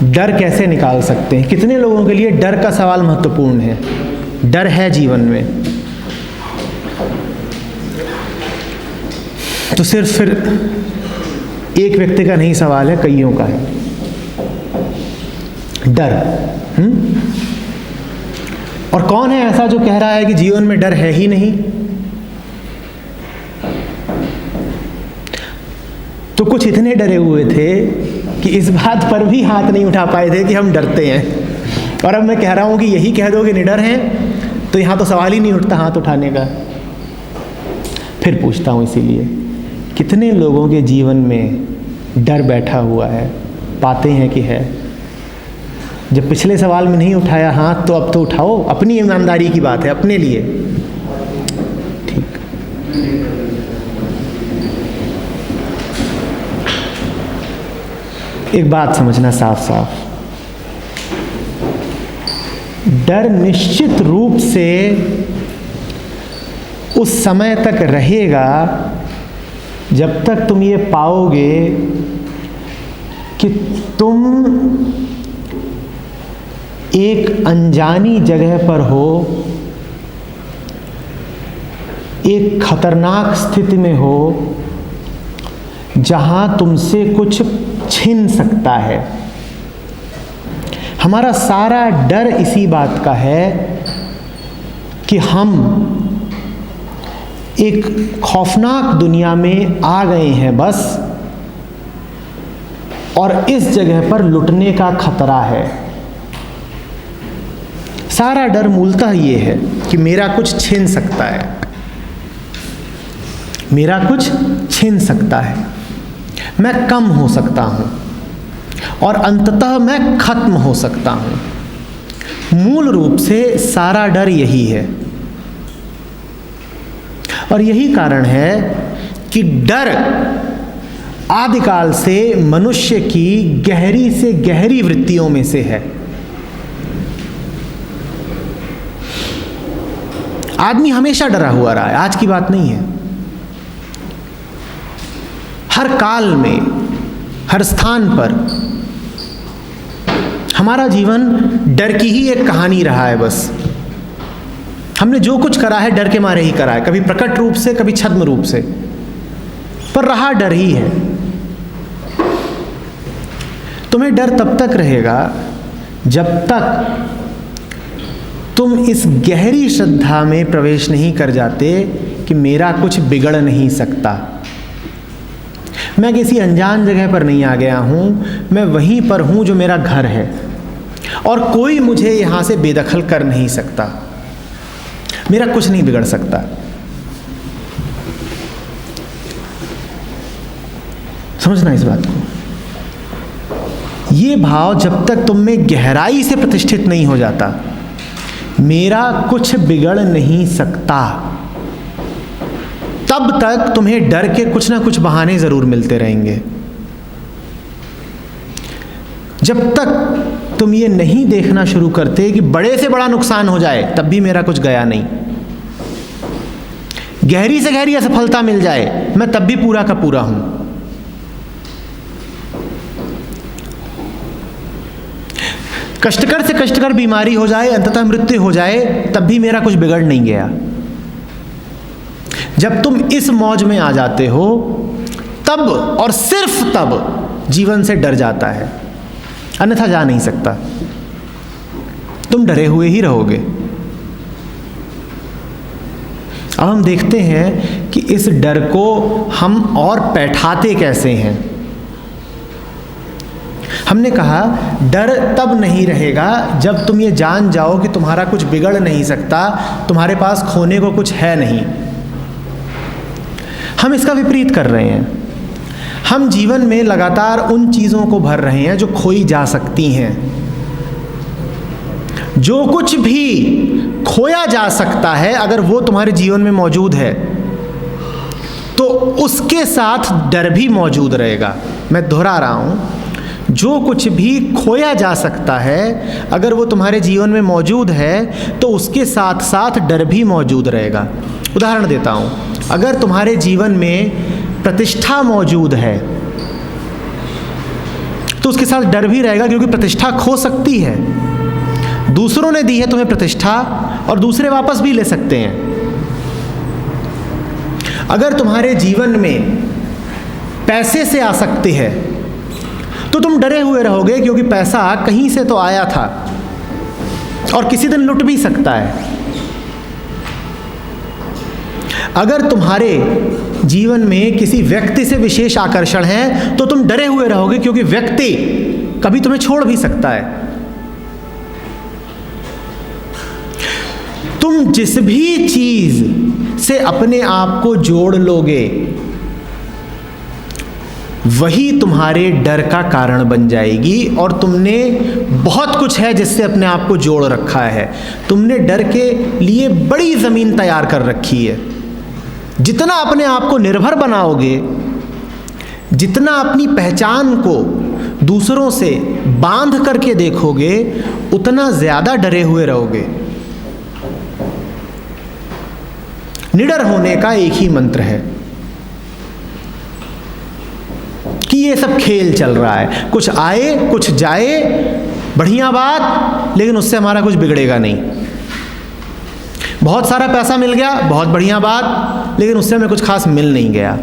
डर कैसे निकाल सकते हैं? कितने लोगों के लिए डर का सवाल महत्वपूर्ण है? डर है जीवन में तो सिर्फ फिर एक व्यक्ति का नहीं सवाल है, कईयों का है डर। और कौन है ऐसा जो कह रहा है कि जीवन में डर है ही नहीं? तो कुछ इतने डरे हुए थे कि इस बात पर भी हाथ नहीं उठा पाए थे कि हम डरते हैं। और अब मैं कह रहा हूं कि यही कह दो कि निडर हैं, तो यहां तो सवाल ही नहीं उठता हाथ उठाने का। फिर पूछता हूं इसीलिए, कितने लोगों के जीवन में डर बैठा हुआ है? पाते हैं कि है? जब पिछले सवाल में नहीं उठाया हाथ, तो अब तो उठाओ। अपनी ईमानदारी की बात है, अपने लिए। ठीक, एक बात समझना साफ साफ, डर निश्चित रूप से उस समय तक रहेगा जब तक तुम ये पाओगे कि तुम एक अनजानी जगह पर हो, एक खतरनाक स्थिति में हो, जहां तुमसे कुछ छिन सकता है। हमारा सारा डर इसी बात का है कि हम एक खौफनाक दुनिया में आ गए हैं बस, और इस जगह पर लुटने का खतरा है। सारा डर मूलतः ये है कि मेरा कुछ छिन सकता है, मेरा कुछ छिन सकता है, मैं कम हो सकता हूं और अंततः मैं खत्म हो सकता हूं। मूल रूप से सारा डर यही है। और यही कारण है कि डर आदिकाल से मनुष्य की गहरी से गहरी वृत्तियों में से है। आदमी हमेशा डरा हुआ रहा है, आज की बात नहीं है। हर काल में, हर स्थान पर हमारा जीवन डर की ही एक कहानी रहा है बस। हमने जो कुछ करा है डर के मारे ही करा है, कभी प्रकट रूप से, कभी छद्म रूप से, पर रहा डर ही है। तुम्हें डर तब तक रहेगा जब तक तुम इस गहरी श्रद्धा में प्रवेश नहीं कर जाते कि मेरा कुछ बिगड़ नहीं सकता। मैं किसी अनजान जगह पर नहीं आ गया हूं, मैं वहीं पर हूं जो मेरा घर है, और कोई मुझे यहां से बेदखल कर नहीं सकता, मेरा कुछ नहीं बिगड़ सकता। समझना इस बात को। ये भाव जब तक तुम में गहराई से प्रतिष्ठित नहीं हो जाता, मेरा कुछ बिगड़ नहीं सकता, तब तक तुम्हें डर के कुछ ना कुछ बहाने जरूर मिलते रहेंगे। जब तक तुम ये नहीं देखना शुरू करते कि बड़े से बड़ा नुकसान हो जाए तब भी मेरा कुछ गया नहीं, गहरी से गहरी असफलता मिल जाए मैं तब भी पूरा का पूरा हूं, कष्टकर से कष्टकर बीमारी हो जाए, अंततः मृत्यु हो जाए, तब भी मेरा कुछ बिगड़ नहीं गया। जब तुम इस मौज में आ जाते हो, तब और सिर्फ तब जीवन से डर जाता है, अन्यथा जा नहीं सकता। तुम डरे हुए ही रहोगे। अब हम देखते हैं कि इस डर को हम और बैठाते कैसे हैं। हमने कहा डर तब नहीं रहेगा जब तुम ये जान जाओ कि तुम्हारा कुछ बिगड़ नहीं सकता, तुम्हारे पास खोने को कुछ है नहीं। हम इसका विपरीत कर रहे हैं। हम जीवन में लगातार उन चीज़ों को भर रहे हैं जो खोई जा सकती हैं। जो कुछ भी खोया जा सकता है, अगर वो तुम्हारे जीवन में मौजूद है तो उसके साथ डर भी मौजूद रहेगा। मैं दोहरा रहा हूं, जो कुछ भी खोया जा सकता है अगर वो तुम्हारे जीवन में मौजूद है तो उसके साथ साथ डर भी मौजूद रहेगा। उदाहरण देता हूं, अगर तुम्हारे जीवन में प्रतिष्ठा मौजूद है तो उसके साथ डर भी रहेगा, क्योंकि प्रतिष्ठा खो सकती है। दूसरों ने दी है तुम्हें प्रतिष्ठा और दूसरे वापस भी ले सकते हैं। अगर तुम्हारे जीवन में पैसे से आसक्ति है तो तुम डरे हुए रहोगे, क्योंकि पैसा कहीं से तो आया था और किसी दिन लुट भी सकता है। अगर तुम्हारे जीवन में किसी व्यक्ति से विशेष आकर्षण है तो तुम डरे हुए रहोगे, क्योंकि व्यक्ति कभी तुम्हें छोड़ भी सकता है। तुम जिस भी चीज से अपने आप को जोड़ लोगे वही तुम्हारे डर का कारण बन जाएगी। और तुमने बहुत कुछ है जिससे अपने आप को जोड़ रखा है। तुमने डर के लिए बड़ी जमीन तैयार कर रखी है। जितना अपने आप को निर्भर बनाओगे, जितना अपनी पहचान को दूसरों से बांध करके देखोगे, उतना ज्यादा डरे हुए रहोगे। निडर होने का एक ही मंत्र है कि ये सब खेल चल रहा है, कुछ आए कुछ जाए, बढ़िया बात, लेकिन उससे हमारा कुछ बिगड़ेगा नहीं। बहुत सारा पैसा मिल गया, बहुत बढ़िया बात, लेकिन उससे हमें कुछ खास मिल नहीं गया।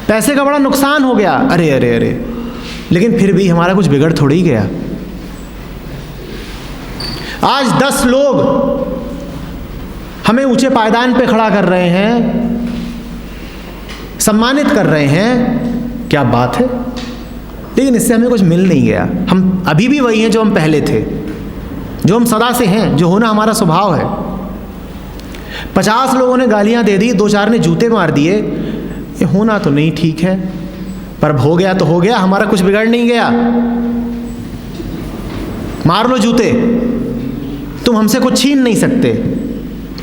पैसे का बड़ा नुकसान हो गया, अरे अरे अरे, लेकिन फिर भी हमारा कुछ बिगड़ थोड़ी गया। आज 10 लोग हमें ऊंचे पायदान पे खड़ा कर रहे हैं, सम्मानित कर रहे हैं, क्या बात है, लेकिन इससे हमें कुछ मिल नहीं गया। हम अभी भी वही हैं जो हम पहले थे, जो हम सदा से हैं, जो होना हमारा स्वभाव है। 50 लोगों ने गालियां दे दी, 2-4 ने जूते मार दिए, ये होना तो नहीं ठीक है, पर अब हो गया तो हो गया, हमारा कुछ बिगड़ नहीं गया। मार लो जूते, तुम हमसे कुछ छीन नहीं सकते।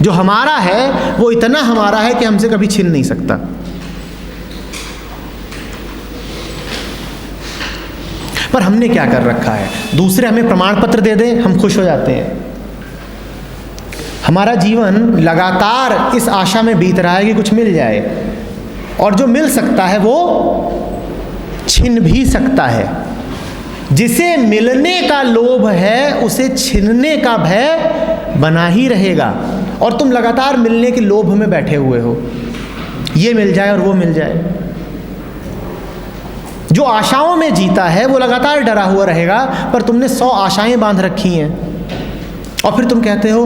जो हमारा है वो इतना हमारा है कि हमसे कभी छीन नहीं सकता। पर हमने क्या कर रखा है, दूसरे हमें प्रमाण पत्र दे दें, हम खुश हो जाते हैं। हमारा जीवन लगातार इस आशा में बीत रहा है कि कुछ मिल जाए, और जो मिल सकता है वो छिन भी सकता है। जिसे मिलने का लोभ है उसे छिनने का भय बना ही रहेगा, और तुम लगातार मिलने के लोभ में बैठे हुए हो, ये मिल जाए और वो मिल जाए। जो आशाओं में जीता है वो लगातार डरा हुआ रहेगा, पर तुमने 100 आशाएं बांध रखी हैं, और फिर तुम कहते हो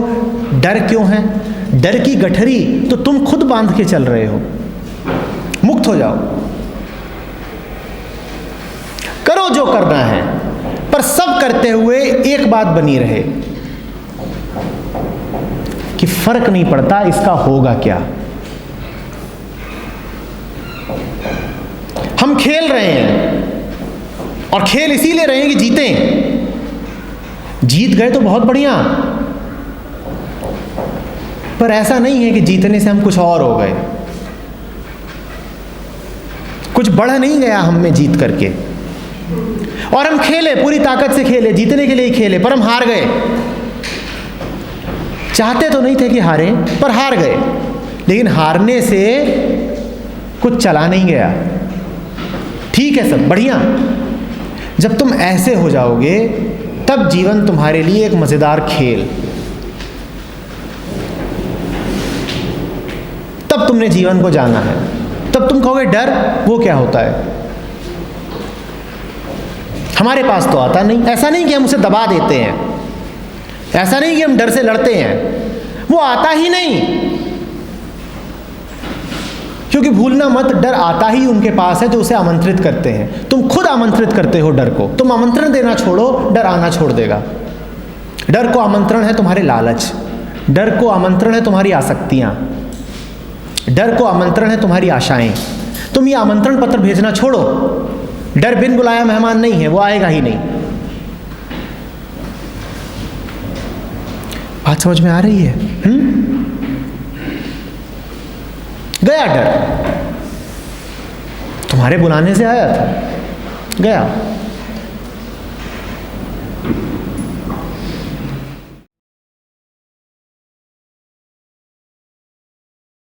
डर क्यों है। डर की गठरी तो तुम खुद बांध के चल रहे हो। मुक्त हो जाओ, करो जो करना है, पर सब करते हुए एक बात बनी रहे कि फर्क नहीं पड़ता इसका होगा क्या। हम खेल रहे हैं, और खेल इसीलिए रहे हैं कि जीतें। जीत गए तो बहुत बढ़िया, पर ऐसा नहीं है कि जीतने से हम कुछ और हो गए, कुछ बढ़ नहीं गया हम में जीत करके। और हम खेले, पूरी ताकत से खेले, जीतने के लिए ही खेले, पर हम हार गए। चाहते तो नहीं थे कि हारें, पर हार गए। लेकिन हारने से कुछ चला नहीं गया। ठीक है, सब बढ़िया। जब तुम ऐसे हो जाओगे तब जीवन तुम्हारे लिए एक मजेदार खेल, तब तुमने जीवन को जाना है। तब तुम कहोगे डर वो क्या होता है, हमारे पास तो आता नहीं। ऐसा नहीं कि हम उसे दबा देते हैं, ऐसा नहीं कि हम डर से लड़ते हैं, वो आता ही नहीं। क्योंकि भूलना मत, डर आता ही उनके पास है जो उसे आमंत्रित करते हैं। तुम खुद आमंत्रित करते हो डर को। तुम आमंत्रण देना छोड़ो, डर आना छोड़ देगा। डर को आमंत्रण है तुम्हारे लालच, डर को आमंत्रण है तुम्हारी आसक्तियां, डर को आमंत्रण है तुम्हारी आशाएं। तुम ये आमंत्रण पत्र भेजना छोड़ो। डर बिन बुलाया मेहमान नहीं है, वो आएगा ही नहीं। बात समझ में आ रही है? गया डर, तुम्हारे बुलाने से आया था, गया।